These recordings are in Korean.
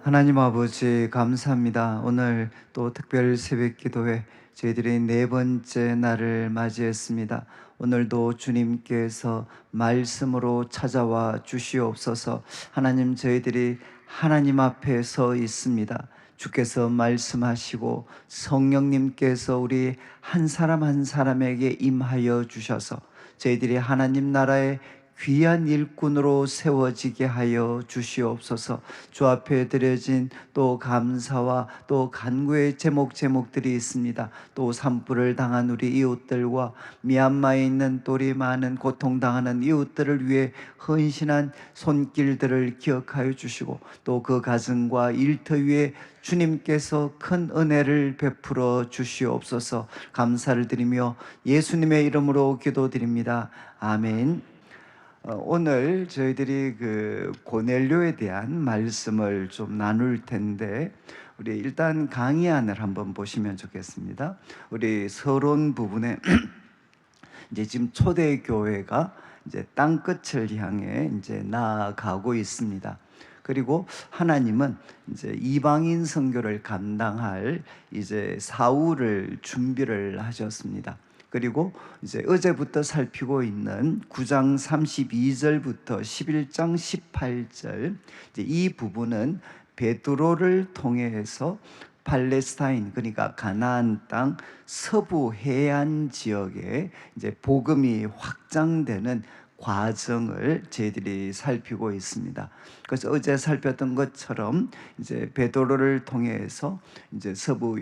하나님 아버지 감사합니다. 오늘 또 특별 새벽 기도회 저희들이 네 번째 날을 맞이했습니다. 오늘도 주님께서 말씀으로 찾아와 주시옵소서. 하나님, 저희들이 하나님 앞에 서 있습니다. 주께서 말씀하시고 성령님께서 우리 한 사람 한 사람에게 임하여 주셔서 저희들이 하나님 나라의 귀한 일꾼으로 세워지게 하여 주시옵소서. 주 앞에 드려진 또 감사와 또 간구의 제목들이 있습니다. 또 산불을 당한 우리 이웃들과 미얀마에 있는 또 우리 많은 고통당하는 이웃들을 위해 헌신한 손길들을 기억하여 주시고, 또 그 가정과 일터 위에 주님께서 큰 은혜를 베풀어 주시옵소서. 감사를 드리며 예수님의 이름으로 기도드립니다. 아멘. 오늘 저희들이 그 고넬료에 대한 말씀을 좀 나눌 텐데, 우리 일단 강의안을 한번 보시면 좋겠습니다. 우리 서론 부분에 이제 지금 초대교회가 이제 땅끝을 향해 이제 나아가고 있습니다. 그리고 하나님은 이제 이방인 선교를 감당할 이제 사울을 준비를 하셨습니다. 그리고 이제 어제부터 살피고 있는 9장 32절부터 11장 18절, 이제 이 부분은 베드로를 통해서 팔레스타인, 그러니까 가나안 땅 서부 해안 지역에 이제 복음이 확장되는 과정을 저희들이 살피고 있습니다. 그래서 어제 살폈던 것처럼 이제 베드로를 통해서 이제 서부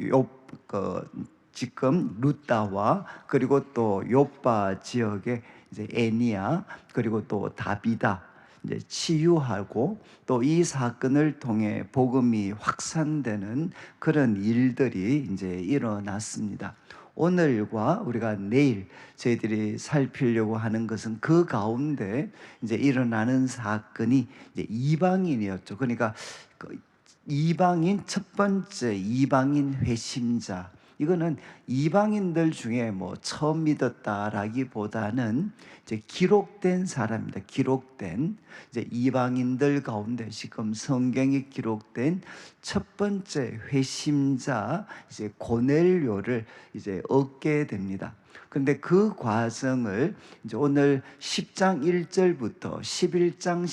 지금 루따와 그리고 또 요빠 지역의 이제 애니야, 그리고 또 다비다 이제 치유하고, 또 이 사건을 통해 복음이 확산되는 그런 일들이 이제 일어났습니다. 오늘과 우리가 내일 저희들이 살피려고 하는 것은 그 가운데 이제 일어나는 사건이 이제 이방인이었죠. 그러니까 그 이방인, 첫 번째 이방인 회심자, 이거는 이방인들 중에 뭐 처음 믿었다라기보다는 이제 기록된 사람입니다. 기록된 이제 이방인들 가운데 지금 성경에 기록된 첫 번째 회심자 이제 고넬료를 이제 얻게 됩니다. 근데 그 과정을 이제 오늘 10장 1절부터 11장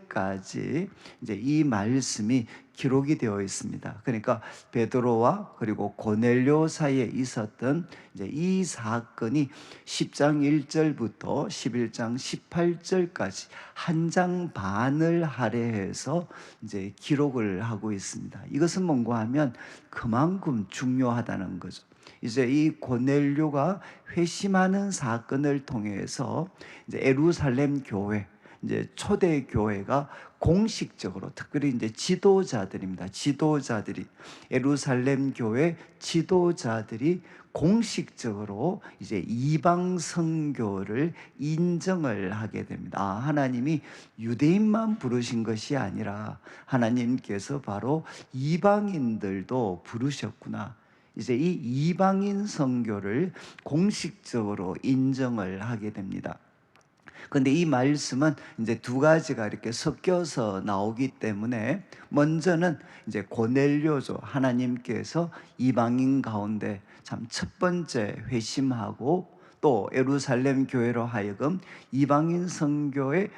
18절까지 이제 이 말씀이 기록이 되어 있습니다. 그러니까 베드로와 그리고 고넬료 사이에 있었던 이제 이 사건이 10장 1절부터 11장 18절까지 한 장 반을 할애해서 이제 기록을 하고 있습니다. 이것은 뭔가 하면 그만큼 중요하다는 거죠. 이제 이 고넬료가 회심하는 사건을 통해서 이제 예루살렘 교회, 이제 초대 교회가 공식적으로, 특별히 이제 지도자들입니다. 지도자들이, 예루살렘 교회 지도자들이 공식적으로 이제 이방 선교를 인정을 하게 됩니다. 아, 하나님이 유대인만 부르신 것이 아니라 하나님께서 바로 이방인들도 부르셨구나. 이제 이 이방인 선교를 공식적으로 인정을 하게 됩니다. 근데 이 말씀은 이제 두 가지가 이렇게 섞여서 나오기 때문에, 먼저는 이제 고넬료죠. 하나님께서 이방인 가운데 참 첫 번째 회심하고, 또 예루살렘 교회로 하여금 이방인 선교를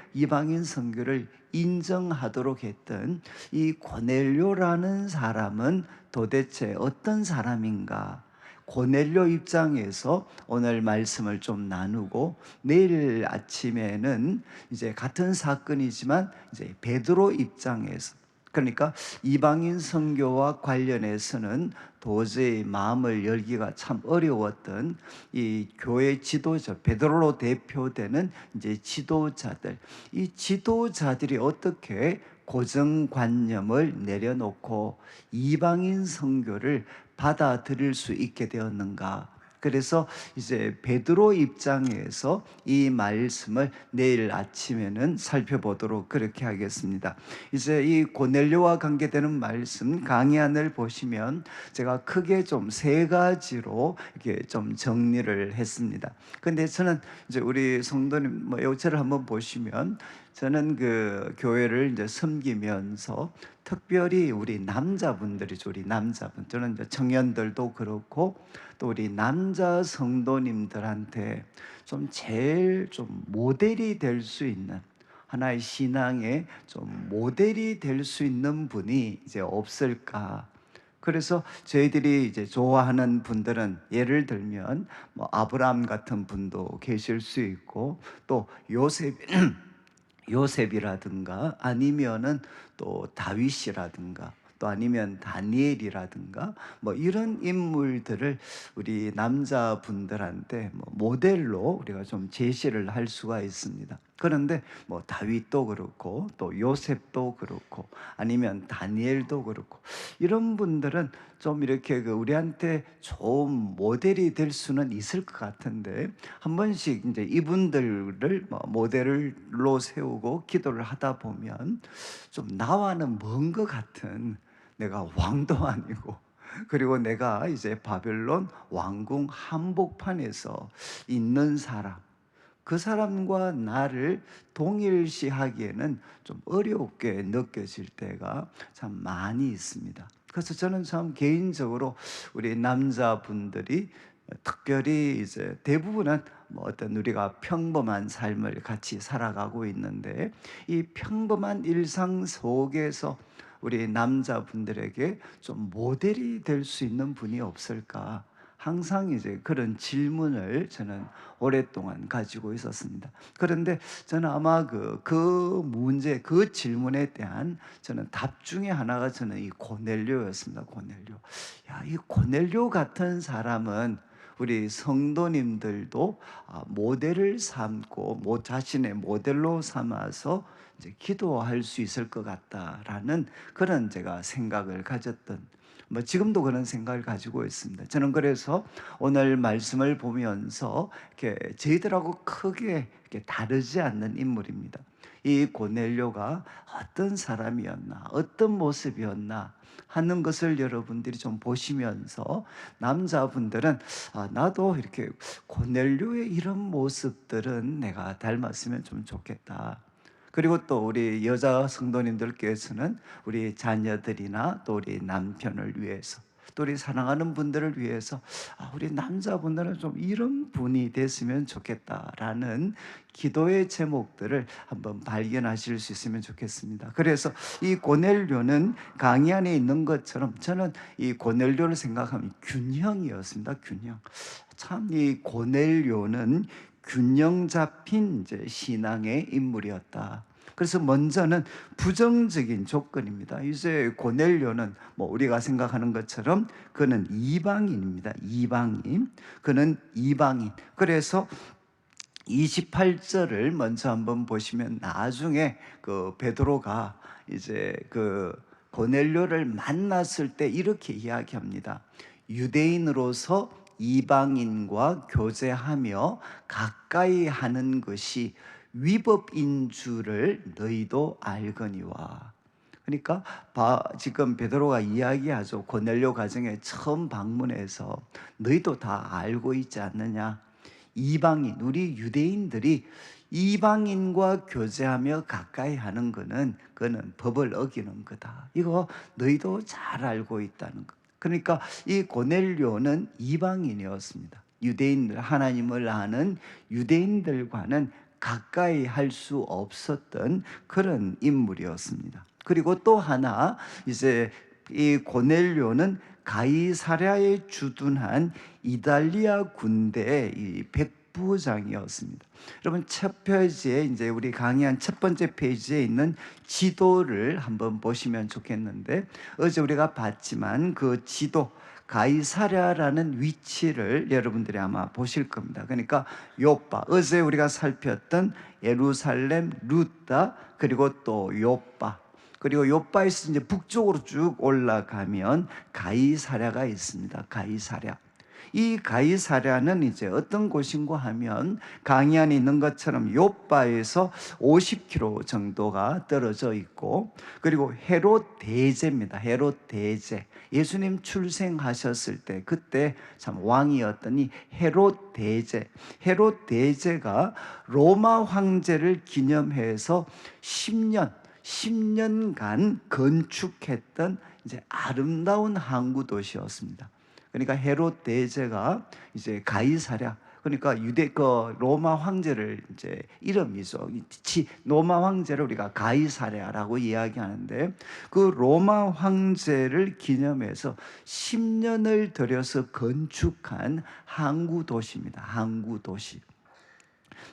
인정하도록 했던 이 고넬료라는 사람은 도대체 어떤 사람인가? 고넬료 입장에서 오늘 말씀을 좀 나누고, 내일 아침에는 이제 같은 사건이지만 이제 베드로 입장에서, 그러니까 이방인 선교와 관련해서는 도저히 마음을 열기가 참 어려웠던 이 교회 지도자, 베드로로 대표되는 이제 지도자들, 이 지도자들이 어떻게 고정관념을 내려놓고 이방인 선교를 받아들일 수 있게 되었는가? 그래서 이제 베드로 입장에서 이 말씀을 내일 아침에는 살펴보도록 그렇게 하겠습니다. 이제 이 고넬료와 관계되는 말씀 강의안을 보시면 제가 크게 좀 세 가지로 이렇게 좀 정리를 했습니다. 근데 저는 이제 우리 성도님 뭐 요체를 한번 보시면 저는 그 교회를 이제 섬기면서 특별히 우리 남자분들이죠. 우리 남자분. 저는 이제 청년들도 그렇고 또 우리 남자 성도님들한테 좀 제일 좀 모델이 될 수 있는 하나의 신앙의 좀 모델이 될 수 있는 분이 이제 없을까. 그래서 저희들이 이제 좋아하는 분들은 예를 들면 뭐 아브라함 같은 분도 계실 수 있고 또 요셉이라든가 아니면은 또 다윗이라든가 또 아니면 다니엘이라든가 뭐 이런 인물들을 우리 남자분들한테 뭐 모델로 우리가 좀 제시를 할 수가 있습니다. 그런데 뭐 다윗도 그렇고 또 요셉도 그렇고 아니면 다니엘도 그렇고 이런 분들은 좀 이렇게 그 우리한테 좋은 모델이 될 수는 있을 것 같은데 한 번씩 이제 이분들을 뭐 모델로 세우고 기도를 하다 보면 좀 나와는 먼 것 같은, 내가 왕도 아니고 그리고 내가 이제 바벨론 왕궁 한복판에서 있는 사람, 그 사람과 나를 동일시하기에는 좀 어렵게 느껴질 때가 참 많이 있습니다. 그래서 저는 참 개인적으로 우리 남자분들이 특별히 이제 대부분은 뭐 어떤 우리가 평범한 삶을 같이 살아가고 있는데 이 평범한 일상 속에서 우리 남자분들에게 좀 모델이 될 수 있는 분이 없을까? 항상 이제 그런 질문을 저는 오랫동안 가지고 있었습니다. 그런데 저는 아마 그 문제, 그 질문에 대한 저는 답 중에 하나가 저는 이 고넬료였습니다. 고넬료. 야, 이 고넬료 같은 사람은 우리 성도님들도 모델을 삼고 자신의 모델로 삼아서 이제 기도할 수 있을 것 같다라는 그런 제가 생각을 가졌던, 뭐 지금도 그런 생각을 가지고 있습니다. 저는 그래서 오늘 말씀을 보면서 이렇게 저희들하고 크게 이렇게 다르지 않는 인물입니다. 이 고넬료가 어떤 사람이었나, 어떤 모습이었나 하는 것을 여러분들이 좀 보시면서 남자분들은 나도 이렇게 고넬료의 이런 모습들은 내가 닮았으면 좀 좋겠다. 그리고 또 우리 여자 성도님들께서는 우리 자녀들이나 또 우리 남편을 위해서 또 우리 사랑하는 분들을 위해서 우리 남자분들은 좀 이런 분이 됐으면 좋겠다라는 기도의 제목들을 한번 발견하실 수 있으면 좋겠습니다. 그래서 이 고넬료는 강의 안에 있는 것처럼 저는 이 고넬료를 생각하면 균형이었습니다. 균형. 참 이 고넬료는 균형 잡힌 이제 신앙의 인물이었다. 그래서 먼저는 부정적인 조건입니다. 이제 고넬료는 뭐 우리가 생각하는 것처럼 그는 이방인입니다. 이방인. 그는 이방인. 그래서 28절을 먼저 한번 보시면 나중에 그 베드로가 이제 그 고넬료를 만났을 때 이렇게 이야기합니다. 유대인으로서 이방인과 교제하며 가까이 하는 것이 위법인 줄을 너희도 알거니와. 그러니까 지금 베드로가 이야기하죠. 고넬료 가정에 처음 방문해서 너희도 다 알고 있지 않느냐. 이방인, 우리 유대인들이 이방인과 교제하며 가까이 하는 그는 법을 어기는 거다. 이거 너희도 잘 알고 있다는 것. 그러니까 이 고넬료는 이방인이었습니다. 유대인들, 하나님을 아는 유대인들과는 가까이 할 수 없었던 그런 인물이었습니다. 그리고 또 하나, 이제 이 고넬료는 가이사랴에 주둔한 이달리아 군대의 이 백부장이었습니다. 여러분 첫 페이지에 이제 우리 강의한 첫 번째 페이지에 있는 지도를 한번 보시면 좋겠는데, 어제 우리가 봤지만 그 지도 가이사랴라는 위치를 여러분들이 아마 보실 겁니다. 그러니까 요빠, 어제 우리가 살폈던 예루살렘, 루다, 그리고 또 요빠, 그리고 요빠에서 이제 북쪽으로 쭉 올라가면 가이사랴가 있습니다. 가이사랴. 이 가이사랴는 이제 어떤 곳인가 하면 강이 안에 있는 것처럼 요바에서 50km 정도가 떨어져 있고, 그리고 헤롯 대제입니다. 헤롯 대제. 예수님 출생하셨을 때 그때 참 왕이었던 이 헤롯 대제. 헤롯 대제가 로마 황제를 기념해서 10년간 건축했던 이제 아름다운 항구 도시였습니다. 그러니까 헤롯 대제가 이제 가이사랴, 그러니까 로마 황제를 이제 이름이죠. 로마 황제를 우리가 가이사랴라고 이야기하는데, 그 로마 황제를 기념해서 10년을 들여서 건축한 항구 도시입니다. 항구 도시.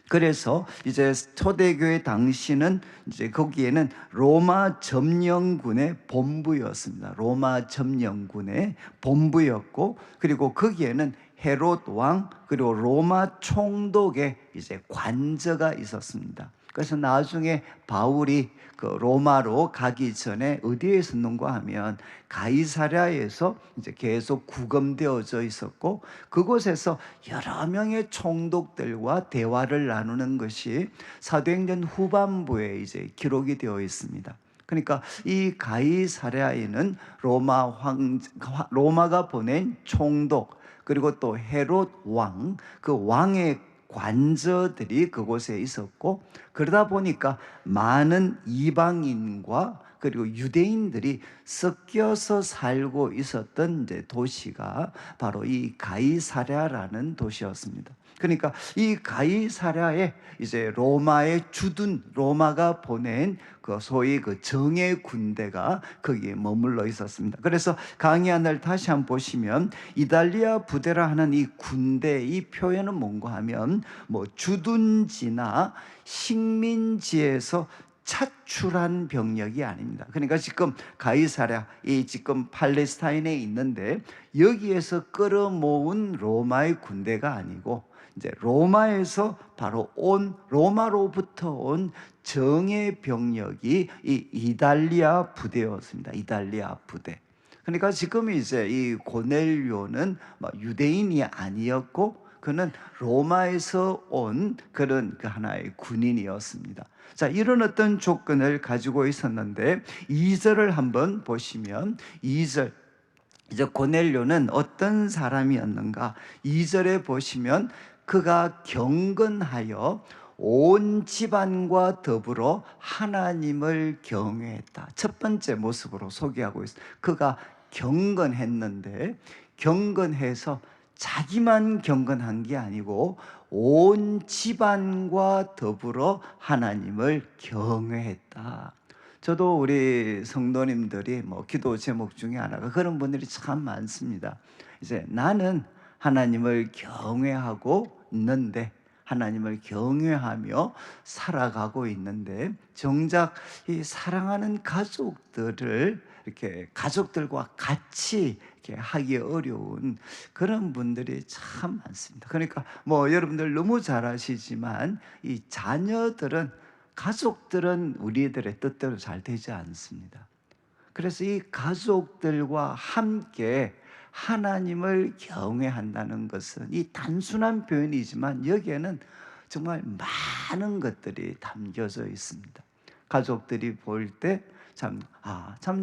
그래서 이제 초대교회 당시는 이제 거기에는 로마 점령군의 본부였습니다. 로마 점령군의 본부였고, 그리고 거기에는 헤롯 왕, 그리고 로마 총독의 이제 관저가 있었습니다. 그래서 나중에 바울이 그 로마로 가기 전에 어디에 있었는가 하면 가이사랴에서 이제 계속 구금되어져 있었고, 그곳에서 여러 명의 총독들과 대화를 나누는 것이 사도행전 후반부에 이제 기록이 되어 있습니다. 그러니까 이 가이사랴에는 로마가 보낸 총독, 그리고 또 헤롯 왕, 그 왕의 관저들이 그곳에 있었고, 그러다 보니까 많은 이방인과 그리고 유대인들이 섞여서 살고 있었던 이제 도시가 바로 이 가이사랴라는 도시였습니다. 그러니까 이 가이사랴에 이제 로마가 보낸 그 소위 그 정예 군대가 거기에 머물러 있었습니다. 그래서 강의안을 다시 한번 보시면 이달리아 부대라 하는 이 군대, 이 표현은 뭔가 하면 뭐 주둔지나 식민지에서 차출한 병력이 아닙니다. 그러니까 지금 가이사랴, 이 지금 팔레스타인에 있는데 여기에서 끌어모은 로마의 군대가 아니고, 이제 로마로부터 온 정예 병력이 이 이달리아 부대였습니다. 이달리아 부대. 그러니까 지금 이제 이 고넬료는 유대인이 아니었고, 그는 로마에서 온 그런 그 하나의 군인이었습니다. 자, 이런 어떤 조건을 가지고 있었는데 2절을 한번 보시면, 2절 이제 고넬료는 어떤 사람이었는가? 2절에 보시면 그가 경건하여 온 집안과 더불어 하나님을 경외했다. 첫 번째 모습으로 소개하고 있습니다. 그가 경건했는데, 경건해서 자기만 경건한 게 아니고 온 집안과 더불어 하나님을 경외했다. 저도 우리 성도님들이 기도 제목 중에 하나가 그런 분들이 참 많습니다. 이제 나는 하나님을 경외하고 있는데, 하나님을 경외하며 살아가고 있는데, 정작 이 사랑하는 가족들과 같이 이렇게 하기 어려운 그런 분들이 참 많습니다. 그러니까 여러분들 너무 잘 아시지만 이 가족들은 우리들의 뜻대로 잘 되지 않습니다. 그래서 이 가족들과 함께 하나님을 경외한다는 것은 이 단순한 표현이지만 여기에는 정말 많은 것들이 담겨져 있습니다. 가족들이 볼 때 참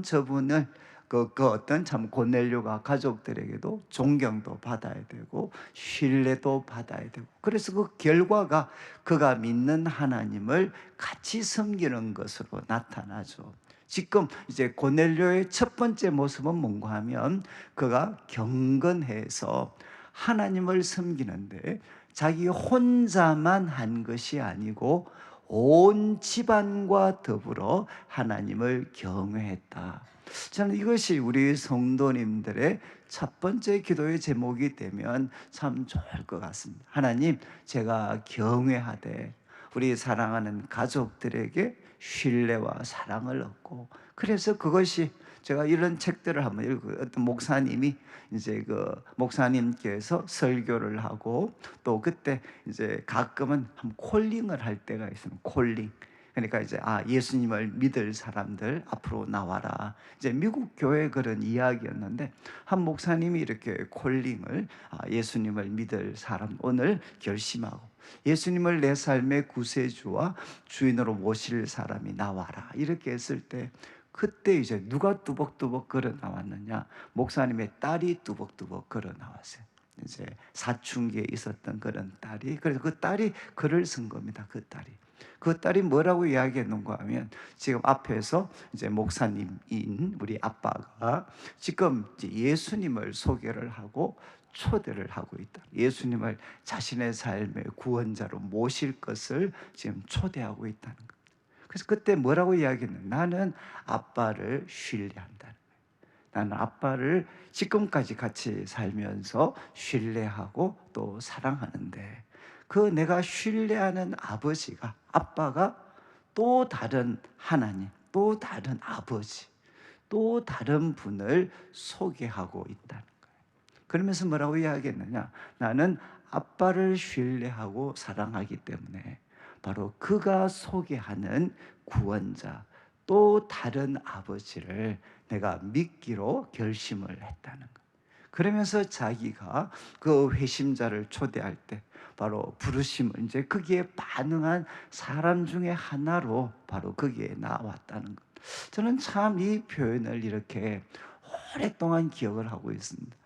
저분을 그 어떤 참 고넬료가 가족들에게도 존경도 받아야 되고 신뢰도 받아야 되고, 그래서 그 결과가 그가 믿는 하나님을 같이 섬기는 것으로 나타나죠. 지금 이제 고넬료의 첫 번째 모습은 뭔가 하면 그가 경건해서 하나님을 섬기는데 자기 혼자만 한 것이 아니고 온 집안과 더불어 하나님을 경외했다. 저는 이것이 우리 성도님들의 첫 번째 기도의 제목이 되면 참 좋을 것 같습니다. 하나님, 제가 경외하되 우리 사랑하는 가족들에게 신뢰와 사랑을 얻고, 그래서 그것이 제가 이런 책들을 한번 읽고, 어떤 목사님이 이제 그 목사님께서 설교를 하고 또 그때 이제 가끔은 콜링을 할 때가 있습니다. 콜링. 그러니까 이제 예수님을 믿을 사람들 앞으로 나와라. 이제 미국 교회 그런 이야기였는데 한 목사님이 이렇게 콜링을 예수님을 믿을 사람 오늘 결심하고 예수님을 내 삶의 구세주와 주인으로 모실 사람이 나와라. 이렇게 했을 때 그때 이제 누가 뚜벅뚜벅 걸어 나왔느냐? 목사님의 딸이 뚜벅뚜벅 걸어 나왔어요. 이제 사춘기에 있었던 그런 딸이, 그래서 그 딸이 글을 쓴 겁니다. 그 딸이 뭐라고 이야기했는가 하면 지금 앞에서 이제 목사님인 우리 아빠가 지금 이제 예수님을 소개를 하고 초대를 하고 있다. 예수님을 자신의 삶의 구원자로 모실 것을 지금 초대하고 있다는 것. 그래서 그때 뭐라고 이야기했는? 나는 아빠를 신뢰한다는 거예요. 나는 아빠를 지금까지 같이 살면서 신뢰하고 또 사랑하는데 그 내가 신뢰하는 아빠가 또 다른 하나님, 또 다른 아버지, 또 다른 분을 소개하고 있다는 거예요. 그러면서 뭐라고 이야기했느냐? 나는 아빠를 신뢰하고 사랑하기 때문에 바로 그가 소개하는 구원자, 또 다른 아버지를 내가 믿기로 결심을 했다는 거예요. 그러면서 자기가 그 회심자를 초대할 때 바로 부르심을 이제 거기에 반응한 사람 중에 하나로 바로 거기에 나왔다는 것. 저는 참 이 표현을 이렇게 오랫동안 기억을 하고 있습니다.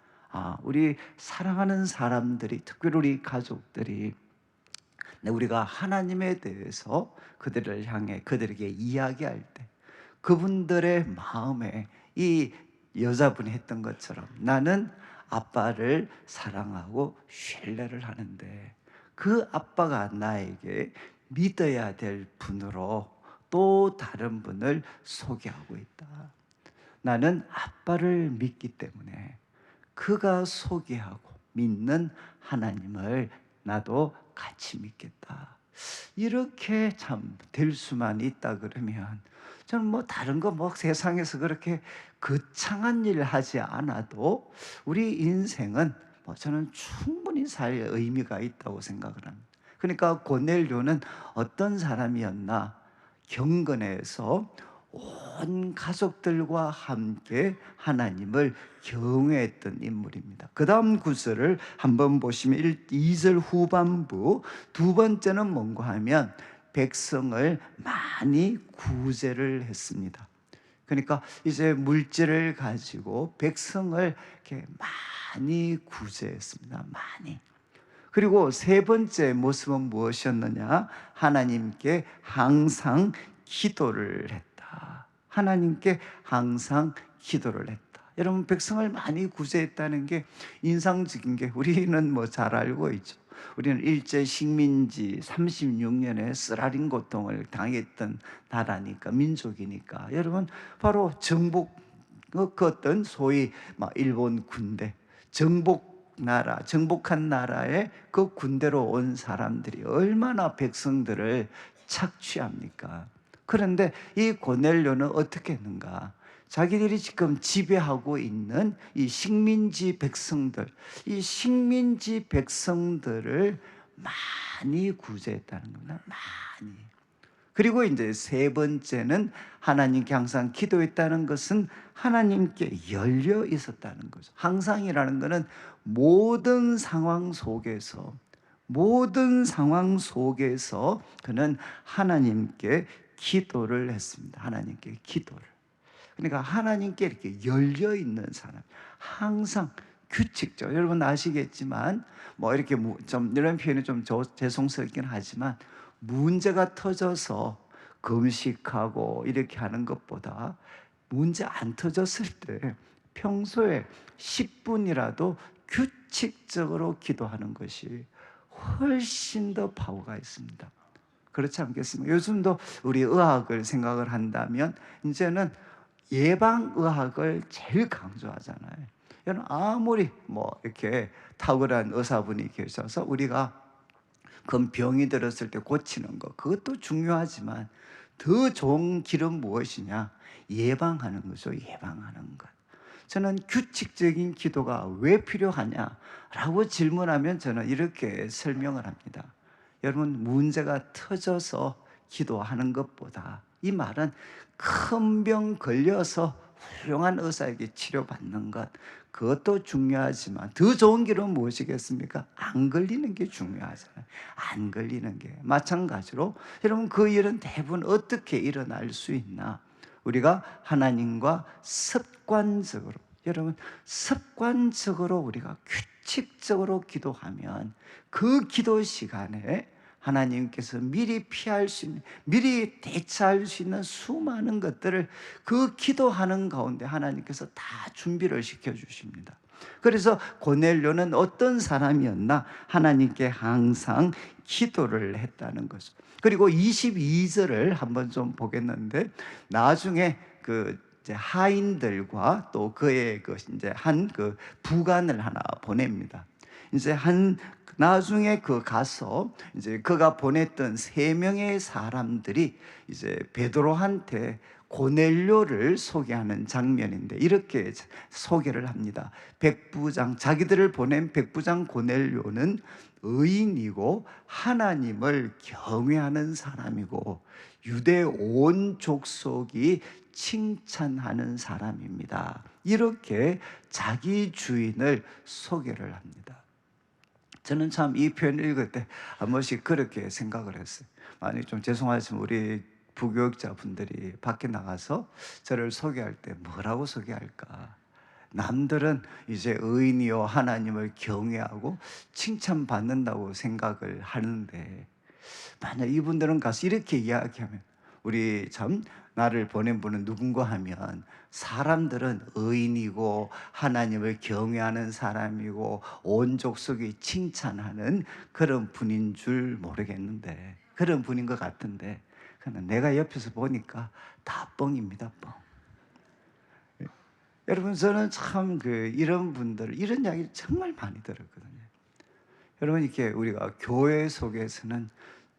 우리 사랑하는 사람들이, 특별히 우리 가족들이 우리가 하나님에 대해서 그들을 향해 그들에게 이야기할 때 그분들의 마음에 이 여자분이 했던 것처럼 나는 아빠를 사랑하고 신뢰를 하는데 그 아빠가 나에게 믿어야 될 분으로 또 다른 분을 소개하고 있다. 나는 아빠를 믿기 때문에 그가 소개하고 믿는 하나님을 나도 같이 믿겠다. 이렇게 참 될 수만 있다 그러면 저는 뭐 다른 거 뭐 세상에서 그렇게 거창한 일 하지 않아도 우리 인생은 뭐 저는 충분히 살 의미가 있다고 생각을 합니다. 그러니까 고넬료는 어떤 사람이었나? 경건해서 온 가족들과 함께 하나님을 경외했던 인물입니다. 그 다음 구절을 한번 보시면 2절 후반부 두 번째는 뭔가 하면 백성을 많이 구제를 했습니다. 그러니까 이제 물질을 가지고 백성을 이렇게 많이 구제했습니다. 많이. 그리고 세 번째 모습은 무엇이었느냐? 하나님께 항상 기도를 했다. 하나님께 항상 기도를 했다. 여러분, 백성을 많이 구제했다는 게 인상적인 게 우리는 뭐 잘 알고 있죠. 우리는 일제 식민지 36년에 쓰라린 고통을 당했던 나라니까, 민족이니까. 여러분, 바로 그 어떤 소위 일본 군대, 정복한 나라에 그 군대로 온 사람들이 얼마나 백성들을 착취합니까? 그런데 이 고넬료는 어떻게 했는가? 자기들이 지금 지배하고 있는 이 식민지 백성들, 이 식민지 백성들을 많이 구제했다는 겁니다. 많이. 그리고 이제 세 번째는 하나님께 항상 기도했다는 것은 하나님께 열려 있었다는 거죠. 항상이라는 것은 모든 상황 속에서 그는 하나님께 기도를 했습니다. 하나님께 기도를. 그러니까 하나님께 이렇게 열려 있는 사람, 항상 규칙적. 여러분 아시겠지만 뭐 이렇게 좀 이런 표현이 좀 죄송스럽긴 하지만 문제가 터져서 금식하고 이렇게 하는 것보다 문제 안 터졌을 때 평소에 10분이라도 규칙적으로 기도하는 것이 훨씬 더 파워가 있습니다. 그렇지 않겠습니까? 요즘도 우리 의학을 생각을 한다면 이제는 예방의학을 제일 강조하잖아요. 여러분 아무리 뭐 이렇게 탁월한 의사분이 계셔서 우리가 그건 병이 들었을 때 고치는 것, 그것도 중요하지만 더 좋은 길은 무엇이냐? 예방하는 거죠. 예방하는 것. 저는 규칙적인 기도가 왜 필요하냐라고 질문하면 저는 이렇게 설명을 합니다. 여러분 문제가 터져서 기도하는 것보다, 이 말은 큰 병 걸려서 훌륭한 의사에게 치료받는 것, 그것도 중요하지만 더 좋은 길은 무엇이겠습니까? 안 걸리는 게 중요하잖아요. 안 걸리는 게. 마찬가지로 여러분, 그 일은 대부분 어떻게 일어날 수 있나? 우리가 하나님과 습관적으로, 여러분, 습관적으로 우리가 규칙적으로 기도하면 그 기도 시간에 하나님께서 미리 피할 수 있는, 미리 대처할 수 있는 수많은 것들을 그 기도하는 가운데 하나님께서 다 준비를 시켜주십니다. 그래서 고넬료는 어떤 사람이었나? 하나님께 항상 기도를 했다는 거죠. 그리고 22절을 한번 좀 보겠는데, 나중에 그 이제 하인들과 또 그의 그 이제 한 그 부관을 하나 보냅니다. 이제 나중에 그 가서 이제 그가 보냈던 3명의 사람들이 이제 베드로한테 고넬료를 소개하는 장면인데, 이렇게 소개를 합니다. 백부장, 자기들을 보낸 백부장 고넬료는 의인이고 하나님을 경외하는 사람이고 유대 온 족속이 칭찬하는 사람입니다. 이렇게 자기 주인을 소개를 합니다. 저는 참 이 표현을 읽을 때 한 번씩 그렇게 생각을 했어요. 많이 좀 죄송하지만 우리 부교육자분들이 밖에 나가서 저를 소개할 때 뭐라고 소개할까? 남들은 이제 의인이요 하나님을 경외하고 칭찬받는다고 생각을 하는데, 만약 이분들은 가서 이렇게 이야기하면, 우리 참 나를 보낸 분은 누군가 하면, 사람들은 의인이고 하나님을 경외하는 사람이고 온 족속이 칭찬하는 그런 분인 줄 모르겠는데, 그런 분인 것 같은데, 그러나 내가 옆에서 보니까 다 뻥입니다, 뻥. 여러분, 저는 참 이런 분들, 이런 이야기 정말 많이 들었거든요. 여러분, 이렇게 우리가 교회 속에서는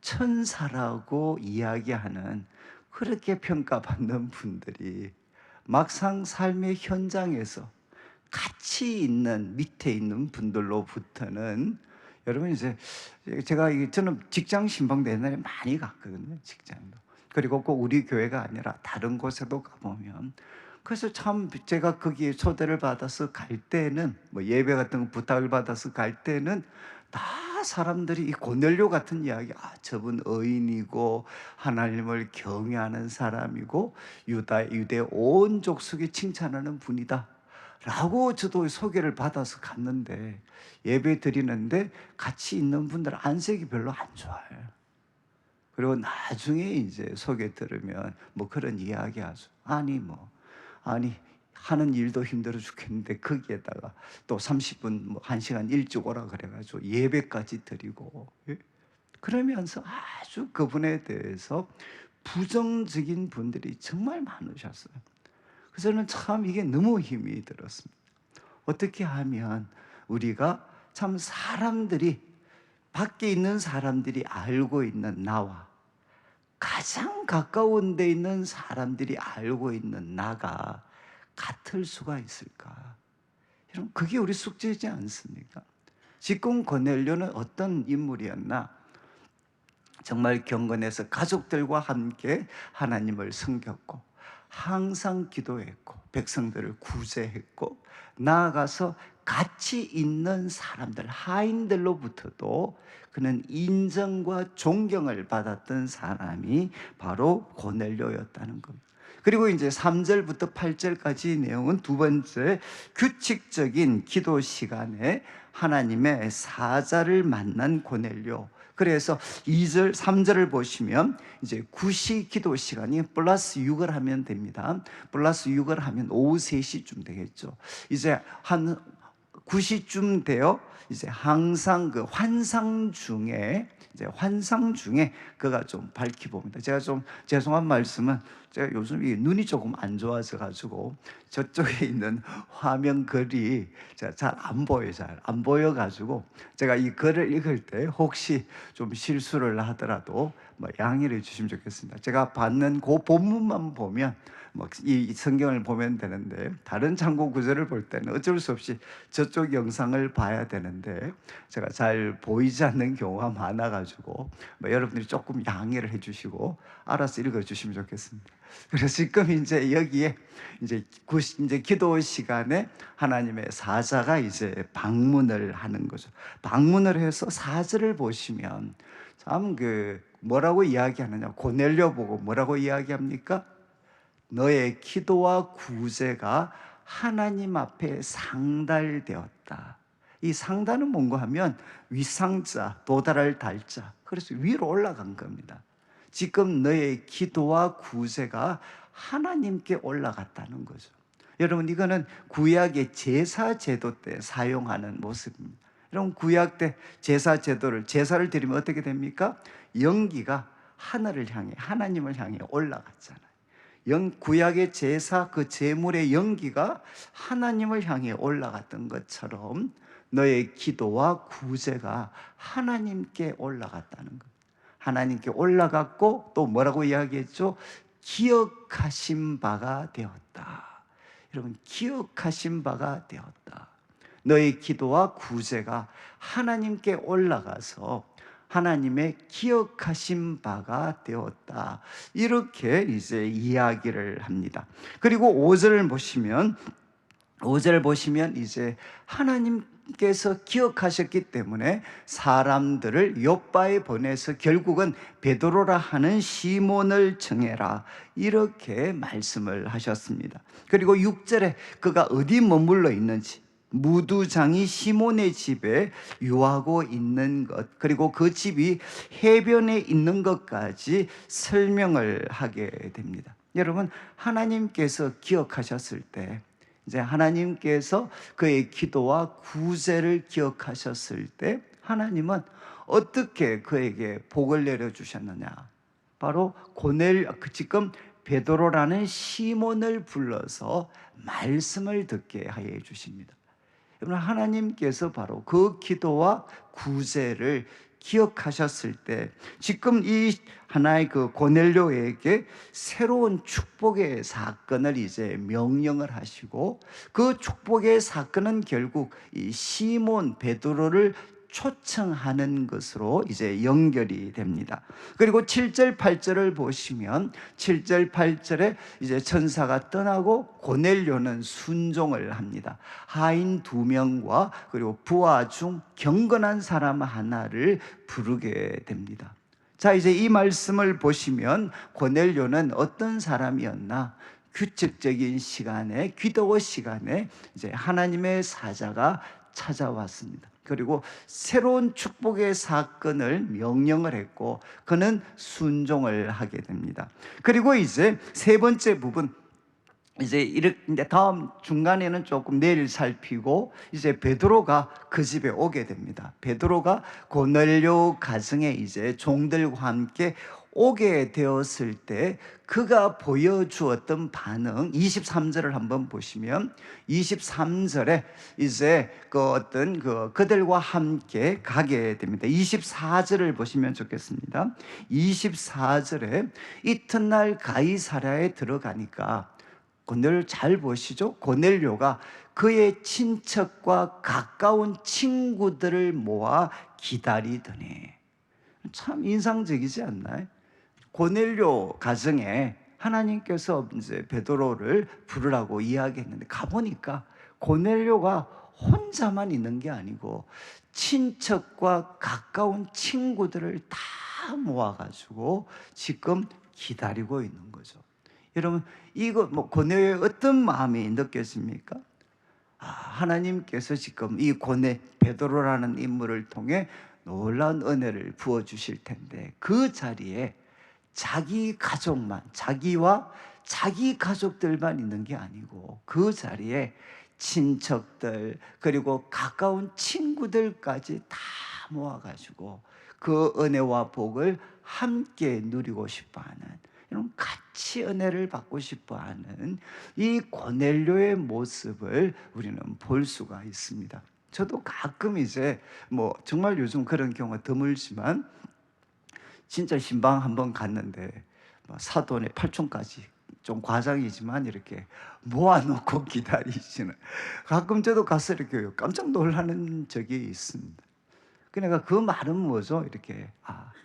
천사라고 이야기하는, 그렇게 평가받는 분들이 막상 삶의 현장에서 같이 있는 밑에 있는 분들로부터는, 여러분, 이제 저는 직장 신방도 옛날에 많이 갔거든요. 직장도. 그리고 꼭 우리 교회가 아니라 다른 곳에도 가보면, 그래서 참 제가 거기에 초대를 받아서 갈 때는, 뭐 예배 같은 거 부탁을 받아서 갈 때는 다 사람들이 이 고넬료 같은 이야기, 저분 의인이고 하나님을 경외하는 사람이고 유대 온 족속이 칭찬하는 분이다 라고 저도 소개를 받아서 갔는데, 예배 드리는데 같이 있는 분들 안색이 별로 안 좋아요. 그리고 나중에 이제 소개 들으면 뭐 그런 이야기 하죠. 아니 하는 일도 힘들어 죽겠는데 거기에다가 또 30분 뭐 1시간 일찍 오라 그래가지고 예배까지 드리고, 예? 그러면서 아주 그분에 대해서 부정적인 분들이 정말 많으셨어요. 그래서 저는 참 이게 너무 힘이 들었습니다. 어떻게 하면 우리가 참 사람들이, 밖에 있는 사람들이 알고 있는 나와 가장 가까운 데 있는 사람들이 알고 있는 나가 같을 수가 있을까? 여러분, 그게 우리 숙제이지 않습니까? 지금 고넬료는 어떤 인물이었나? 정말 경건해서 가족들과 함께 하나님을 섬겼고, 항상 기도했고, 백성들을 구제했고, 나아가서 같이 있는 사람들, 하인들로부터도 그는 인정과 존경을 받았던 사람이 바로 고넬료였다는 겁니다. 그리고 이제 3절부터 8절까지 내용은 두 번째, 규칙적인 기도 시간에 하나님의 사자를 만난 고넬료. 그래서 2절, 3절을 보시면 이제 구시 기도 시간이 플러스 6을 하면 됩니다. 플러스 6을 하면 오후 3시쯤 되겠죠. 이제 한 9시쯤 되어 이제 항상 그 환상 중에 그가 좀 밝히 봅니다. 제가 좀 죄송한 말씀은, 제가 요즘 이 눈이 조금 안 좋아져 가지고 저쪽에 있는 화면 글이 제가 잘 안 보여요. 잘 안 보여 가지고 제가 이 글을 읽을 때 혹시 좀 실수를 하더라도 뭐 양해를 해 주시면 좋겠습니다. 제가 받는 그 본문만 보면 뭐 이 성경을 보면 되는데, 다른 참고 구절을 볼 때는 어쩔 수 없이 저쪽 영상을 봐야 되는데 제가 잘 보이지 않는 경우가 많아 가지고 뭐 여러분들이 조금 양해를 해 주시고 알아서 읽어 주시면 좋겠습니다. 그래서 지금 이제 여기에 이제 기도 시간에 하나님의 사자가 이제 방문을 하는 거죠. 방문을 해서 사절을 보시면 참 뭐라고 이야기하느냐, 고넬료 보고 뭐라고 이야기합니까? 너의 기도와 구제가 하나님 앞에 상달되었다. 이 상달은 뭔가 하면 위상자, 도달할 달자, 그래서 위로 올라간 겁니다. 지금 너의 기도와 구제가 하나님께 올라갔다는 거죠. 여러분, 이거는 구약의 제사 제도 때 사용하는 모습입니다. 여러분, 구약 때 제사를 드리면 어떻게 됩니까? 연기가 하늘을 향해, 하나님을 향해 올라갔잖아요. 구약의 제사, 그 제물의 연기가 하나님을 향해 올라갔던 것처럼 너의 기도와 구제가 하나님께 올라갔다는 것. 하나님께 올라갔고 또 뭐라고 이야기했죠? 기억하신 바가 되었다. 여러분, 기억하신 바가 되었다. 너의 기도와 구제가 하나님께 올라가서 하나님의 기억하신 바가 되었다. 이렇게 이제 이야기를 합니다. 그리고 5절을 보시면 이제 하나님께서 기억하셨기 때문에 사람들을 요바에 보내서 결국은 베드로라 하는 시몬을 정해라, 이렇게 말씀을 하셨습니다. 그리고 6절에 그가 어디 머물러 있는지, 무두장이 시몬의 집에 유하고 있는 것, 그리고 그 집이 해변에 있는 것까지 설명을 하게 됩니다. 여러분, 하나님께서 기억하셨을 때, 이제 하나님께서 그의 기도와 구제를 기억하셨을 때 하나님은 어떻게 그에게 복을 내려주셨느냐, 바로 지금 베드로라는 시몬을 불러서 말씀을 듣게 하여 주십니다. 여러분, 하나님께서 바로 그 기도와 구제를 기억하셨을 때 지금 이 하나의 그 고넬료에게 새로운 축복의 사건을 이제 명령을 하시고, 그 축복의 사건은 결국 이 시몬 베드로를 초청하는 것으로 이제 연결이 됩니다. 그리고 7절 8절을 보시면 7절 8절에 이제 천사가 떠나고 고넬료는 순종을 합니다. 하인 2명과 그리고 부하 중 경건한 사람 하나를 부르게 됩니다. 자, 이제 이 말씀을 보시면 고넬료는 어떤 사람이었나? 규칙적인 시간에, 기도 시간에 이제 하나님의 사자가 찾아왔습니다. 그리고 새로운 축복의 사건을 명령을 했고 그는 순종을 하게 됩니다. 그리고 이제 세 번째 부분, 이제 다음 중간에는 조금 내일 살피고 이제 베드로가 그 집에 오게 됩니다. 베드로가 고넬료 가정에 이제 종들과 함께 오게 되었을 때 그가 보여주었던 반응, 23절을 한번 보시면 23절에 이제 그들과 함께 가게 됩니다. 24절을 보시면 좋겠습니다. 24절에 이튿날 가이사랴에 들어가니까, 고넬료 잘 보시죠. 고넬료가 그의 친척과 가까운 친구들을 모아 기다리더니, 참 인상적이지 않나요? 고넬료 가정에 하나님께서 이제 베드로를 부르라고 이야기했는데 가보니까 고넬료가 혼자만 있는 게 아니고 친척과 가까운 친구들을 다 모아가지고 지금 기다리고 있는 거죠. 여러분, 이거 고넬료의 어떤 마음이 느껴집니까? 하나님께서 지금 이 베드로라는 인물을 통해 놀라운 은혜를 부어주실 텐데, 그 자리에 자기 가족만, 자기와 자기 가족들만 있는 게 아니고 그 자리에 친척들 그리고 가까운 친구들까지 다 모아가지고 그 은혜와 복을 함께 누리고 싶어하는, 이런 같이 은혜를 받고 싶어하는 이 고넬료의 모습을 우리는 볼 수가 있습니다. 저도 가끔 이제 정말 요즘 그런 경우가 드물지만 진짜 신방 한번 갔는데 사돈의 팔촌까지, 좀 과장이지만 이렇게 모아놓고 기다리시는, 가끔 저도 가서 이렇게 깜짝 놀라는 적이 있습니다. 그러니까 그 말은 뭐죠? 이렇게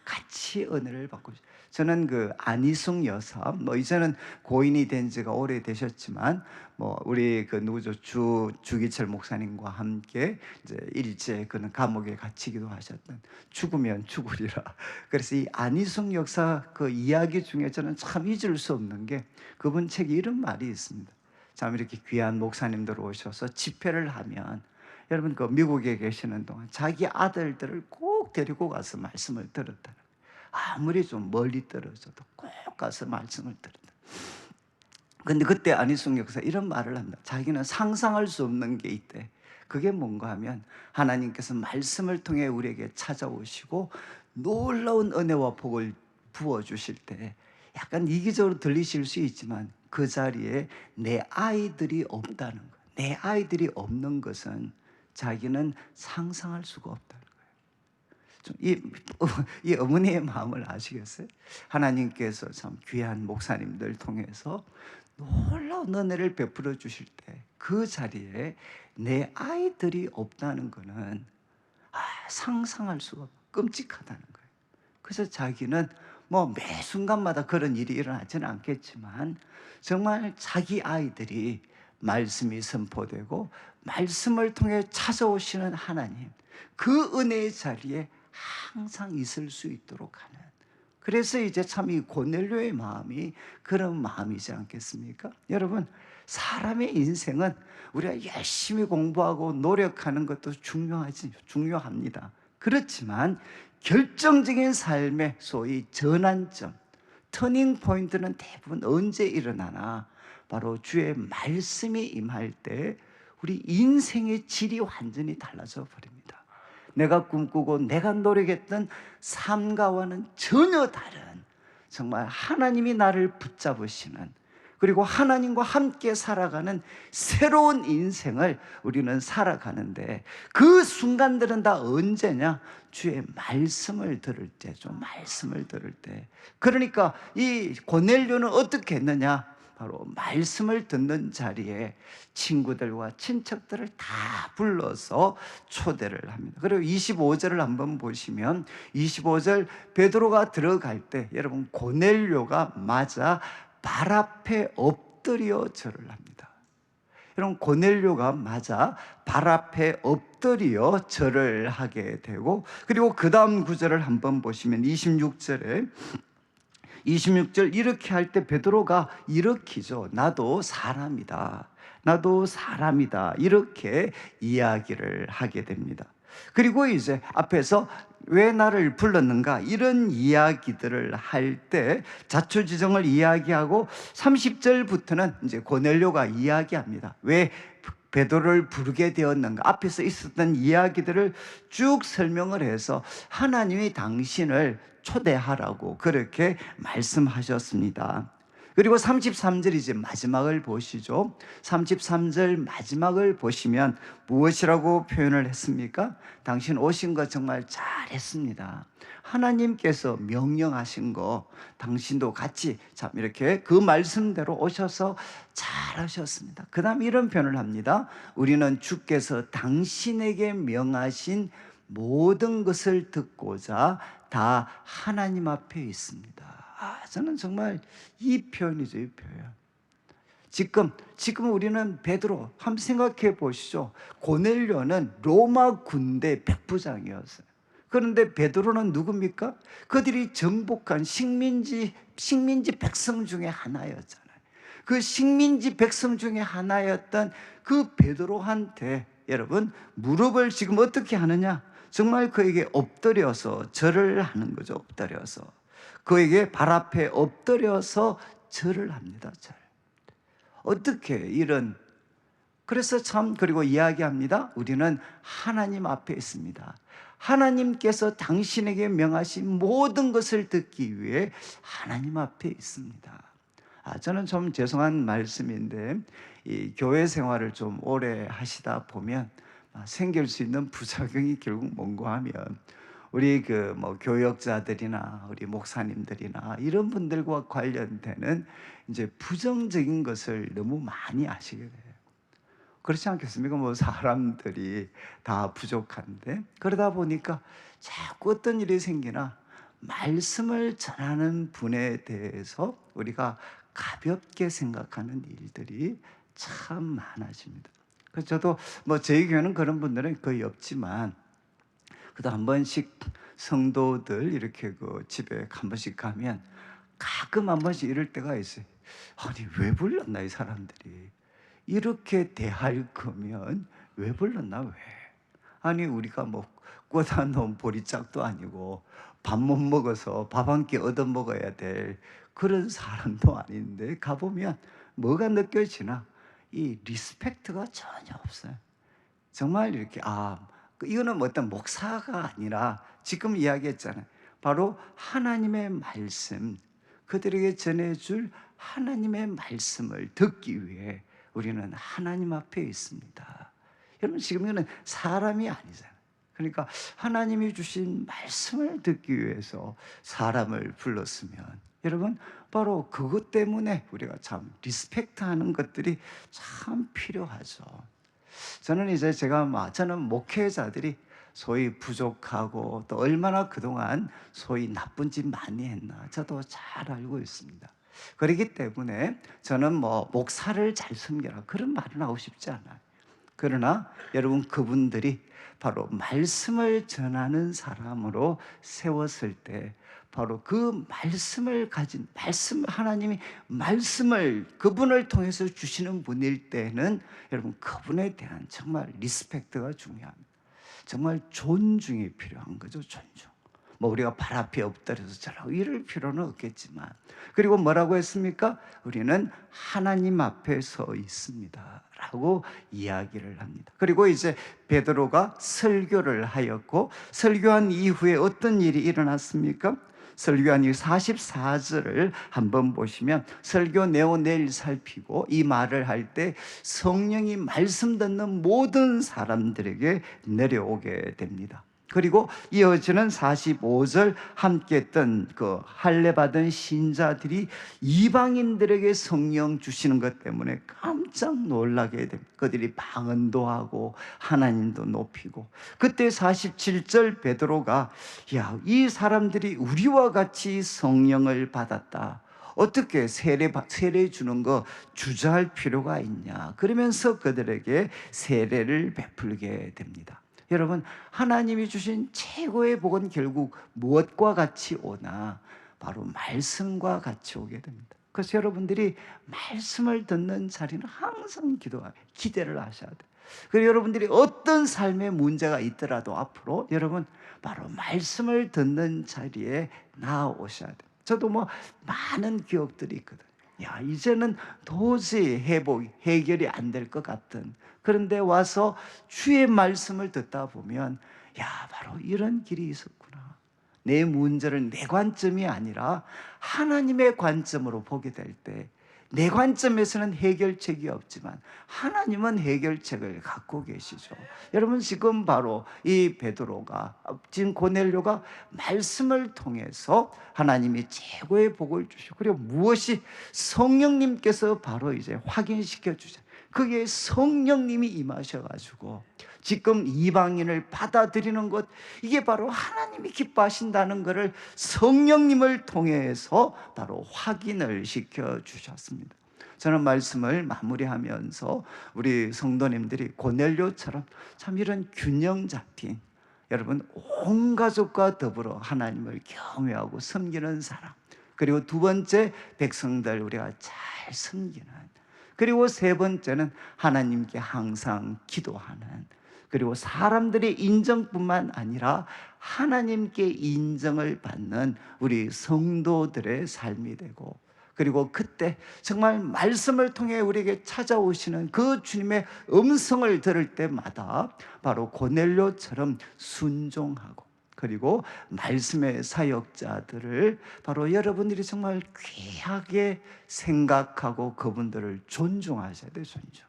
같이 은혜를 받고 저는 그 안희숙 여사, 이제는 고인이 된 지가 오래되셨지만 우리 그 누구죠? 주기철 목사님과 함께 이제 일제 그는 감옥에 갇히기도 하셨던 죽으면 죽으리라. 그래서 이 안희숙 여사 그 이야기 중에 저는 참 잊을 수 없는 게, 그분 책에 이런 말이 있습니다. 참 이렇게 귀한 목사님들 오셔서 집회를 하면, 여러분 그 미국에 계시는 동안 자기 아들들을 꼭 데리고 가서 말씀을 들었다. 아무리 좀 멀리 떨어져도 꼭 가서 말씀을 들었다. 근데 그때 안희숙 역사 이런 말을 합니다. 자기는 상상할 수 없는 게 있대. 그게 뭔가 하면, 하나님께서 말씀을 통해 우리에게 찾아오시고 놀라운 은혜와 복을 부어주실 때, 약간 이기적으로 들리실 수 있지만 그 자리에 내 아이들이 없다는 거예요. 내 아이들이 없는 것은 자기는 상상할 수가 없다는 거예요. 이 어머니의 마음을 아시겠어요? 하나님께서 참 귀한 목사님들 통해서 놀라운 은혜를 베풀어 주실 때 그 자리에 내 아이들이 없다는 것은 상상할 수가 없고 끔찍하다는 거예요. 그래서 자기는 매 순간마다 그런 일이 일어나지는 않겠지만 정말 자기 아이들이 말씀이 선포되고 말씀을 통해 찾아오시는 하나님, 그 은혜의 자리에 항상 있을 수 있도록 하는, 그래서 이제 참 이 고넬료의 마음이 그런 마음이지 않겠습니까? 여러분, 사람의 인생은 우리가 열심히 공부하고 노력하는 것도 중요합니다. 그렇지만 결정적인 삶의 소위 전환점, 터닝 포인트는 대부분 언제 일어나나, 바로 주의 말씀이 임할 때 우리 인생의 질이 완전히 달라져 버립니다. 내가 꿈꾸고 내가 노력했던 삶과는 전혀 다른, 정말 하나님이 나를 붙잡으시는, 그리고 하나님과 함께 살아가는 새로운 인생을 우리는 살아가는데, 그 순간들은 다 언제냐? 주의 말씀을 들을 때죠. 말씀을 들을 때. 그러니까 이 고넬료는 어떻게 했느냐? 바로 말씀을 듣는 자리에 친구들과 친척들을 다 불러서 초대를 합니다. 그리고 25절을 한번 보시면, 25절 베드로가 들어갈 때 여러분, 고넬료가 맞아 발 앞에 엎드려 절을 합니다. 여러분, 고넬료가 맞아 발 앞에 엎드려 절을 하게 되고, 그리고 그 다음 구절을 한번 보시면 26절 이렇게 할 때 베드로가 일으키죠. 나도 사람이다. 나도 사람이다. 이렇게 이야기를 하게 됩니다. 그리고 이제 앞에서 왜 나를 불렀는가, 이런 이야기들을 할 때 자초지종을 이야기하고 30절부터는 이제 고넬료가 이야기합니다. 왜 베드로를 부르게 되었는가, 앞에서 있었던 이야기들을 쭉 설명을 해서 하나님이 당신을 초대하라고 그렇게 말씀하셨습니다. 그리고 33절 이제 마지막을 보시죠. 33절 마지막을 보시면 무엇이라고 표현을 했습니까? 당신 오신 거 정말 잘했습니다. 하나님께서 명령하신 거 당신도 같이 참 이렇게 그 말씀대로 오셔서 잘하셨습니다. 그 다음 이런 표현을 합니다. 우리는 주께서 당신에게 명하신 모든 것을 듣고자 다 하나님 앞에 있습니다. 저는 정말 이 표현이죠, 이 표현. 지금 우리는 베드로, 한번 생각해 보시죠. 고넬료는 로마 군대 백부장이었어요. 그런데 베드로는 누굽니까? 그들이 정복한 식민지 백성 중에 하나였잖아요. 그 식민지 백성 중에 하나였던 그 베드로한테 여러분, 무릎을 지금 어떻게 하느냐? 정말 그에게 엎드려서 절을 하는 거죠. 엎드려서 그에게 발 앞에 엎드려서 절을 합니다. 절. 어떻게 이런, 그래서 참, 그리고 이야기합니다. 우리는 하나님 앞에 있습니다. 하나님께서 당신에게 명하신 모든 것을 듣기 위해 하나님 앞에 있습니다. 저는 좀 죄송한 말씀인데, 이 교회 생활을 좀 오래 하시다 보면 생길 수 있는 부작용이 결국 뭔가 하면, 우리 그 뭐 교역자들이나 우리 목사님들이나 이런 분들과 관련되는 이제 부정적인 것을 너무 많이 아시게 돼요. 그렇지 않겠습니까? 뭐 사람들이 다 부족한데 그러다 보니까 자꾸 어떤 일이 생기나 말씀을 전하는 분에 대해서 우리가 가볍게 생각하는 일들이 참 많아집니다. 그래서 저도 뭐 저희 교회는 그런 분들은 거의 없지만 그래도 한 번씩 성도들 이렇게 그 집에 한 번씩 가면 가끔 한 번씩 이럴 때가 있어요. 아니 왜 불렀나 이 사람들이 이렇게 대할 거면 왜 불렀나 왜? 아니 우리가 뭐 꽂아 놓은 보리짝도 아니고 밥 못 먹어서 밥 한 끼 얻어 먹어야 될 그런 사람도 아닌데 가보면 뭐가 느껴지나 이 리스펙트가 전혀 없어요. 정말 이렇게 이거는 뭐 어떤 목사가 아니라 지금 이야기했잖아요. 바로 하나님의 말씀, 그들에게 전해줄 하나님의 말씀을 듣기 위해 우리는 하나님 앞에 있습니다. 여러분 지금 이거는 사람이 아니잖아요. 그러니까 하나님이 주신 말씀을 듣기 위해서 사람을 불렀으면 여러분 바로 그것 때문에 우리가 참 리스펙트하는 것들이 참 필요하죠. 저는 이제 저는 목회자들이 소위 부족하고 또 얼마나 그동안 소위 나쁜 짓 많이 했나 저도 잘 알고 있습니다. 그렇기 때문에 저는 뭐 목사를 잘 섬겨라 그런 말은 하고 싶지 않아요. 그러나 여러분 그분들이 바로 말씀을 전하는 사람으로 세웠을 때 바로 그 말씀을 가진 하나님이 말씀을 그분을 통해서 주시는 분일 때는 여러분 그분에 대한 정말 리스펙트가 중요합니다. 정말 존중이 필요한 거죠. 존중. 뭐 우리가 발 앞에 엎드려서 저라고 이럴 필요는 없겠지만 그리고 뭐라고 했습니까? 우리는 하나님 앞에 서 있습니다 라고 이야기를 합니다. 그리고 이제 베드로가 설교를 하였고 설교한 이후에 어떤 일이 일어났습니까? 설교한 이후 44절을 한번 보시면 설교 내용 내일 살피고 이 말을 할 때 성령이 말씀 듣는 모든 사람들에게 내려오게 됩니다. 그리고 이어지는 45절 함께 했던 그 할례 받은 신자들이 이방인들에게 성령 주시는 것 때문에 깜짝 놀라게 됩니다. 그들이 방언도 하고 하나님도 높이고 그때 47절 베드로가 이 사람들이 우리와 같이 성령을 받았다. 어떻게 세례 주는 거 주저할 필요가 있냐. 그러면서 그들에게 세례를 베풀게 됩니다. 여러분 하나님이 주신 최고의 복은 결국 무엇과 같이 오나 바로 말씀과 같이 오게 됩니다. 그래서 여러분들이 말씀을 듣는 자리는 항상 기대를 하셔야 돼요. 그리고 여러분들이 어떤 삶의 문제가 있더라도 앞으로 여러분 바로 말씀을 듣는 자리에 나아오셔야 돼요. 저도 뭐 많은 기억들이 있거든요. 이제는 도저히 해결이 안 될 것 같은 그런데 와서 주의 말씀을 듣다 보면 바로 이런 길이 있었구나. 내 문제를 내 관점이 아니라 하나님의 관점으로 보게 될 때 내 관점에서는 해결책이 없지만 하나님은 해결책을 갖고 계시죠. 여러분 지금 바로 이 베드로가 지금 고넬료가 말씀을 통해서 하나님이 최고의 복을 주시고 그리고 무엇이 성령님께서 바로 이제 확인시켜 주죠. 그게 성령님이 임하셔가지고 지금 이방인을 받아들이는 것 이게 바로 하나님이 기뻐하신다는 것을 성령님을 통해서 바로 확인을 시켜 주셨습니다. 저는 말씀을 마무리하면서 우리 성도님들이 고넬료처럼 참 이런 균형 잡힌 여러분 온 가족과 더불어 하나님을 경외하고 섬기는 사람 그리고 두 번째 백성들 우리가 잘 섬기는 그리고 세 번째는 하나님께 항상 기도하는 그리고 사람들의 인정뿐만 아니라 하나님께 인정을 받는 우리 성도들의 삶이 되고 그리고 그때 정말 말씀을 통해 우리에게 찾아오시는 그 주님의 음성을 들을 때마다 바로 고넬료처럼 순종하고 그리고 말씀의 사역자들을 바로 여러분들이 정말 귀하게 생각하고 그분들을 존중하셔야 돼요. 존중.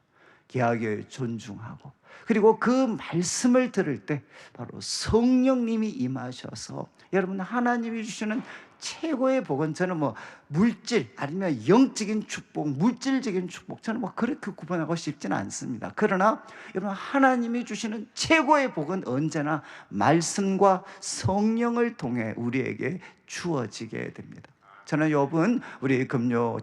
귀하게 존중하고, 그리고 그 말씀을 들을 때 바로 성령님이 임하셔서 여러분 하나님이 주시는 최고의 복은, 저는 뭐 물질 아니면 영적인 축복, 물질적인 축복, 저는 뭐 그렇게 구분하고 싶지는 않습니다. 그러나 여러분 하나님이 주시는 최고의 복은 언제나 말씀과 성령을 통해 우리에게 주어지게 됩니다. 저는 요번 우리 금요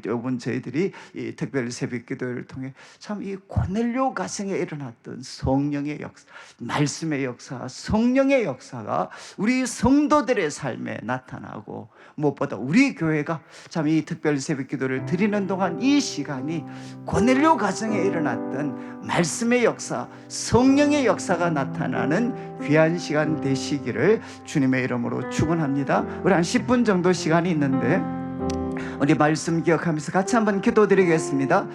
요번 저희들이 이 특별 새벽기도를 통해 참 이 고넬료 가정에 일어났던 성령의 역사, 말씀의 역사, 성령의 역사가 우리 성도들의 삶에 나타나고, 무엇보다 우리 교회가 참 이 특별 새벽기도를 드리는 동안 이 시간이 고넬료 가정에 일어났던 말씀의 역사, 성령의 역사가 나타나는 귀한 시간 되시기를 주님의 이름으로 축원합니다. 우리 한 10분 정도 시간이 있는데 우리 말씀 기억하면서 같이 한번 기도드리겠습니다.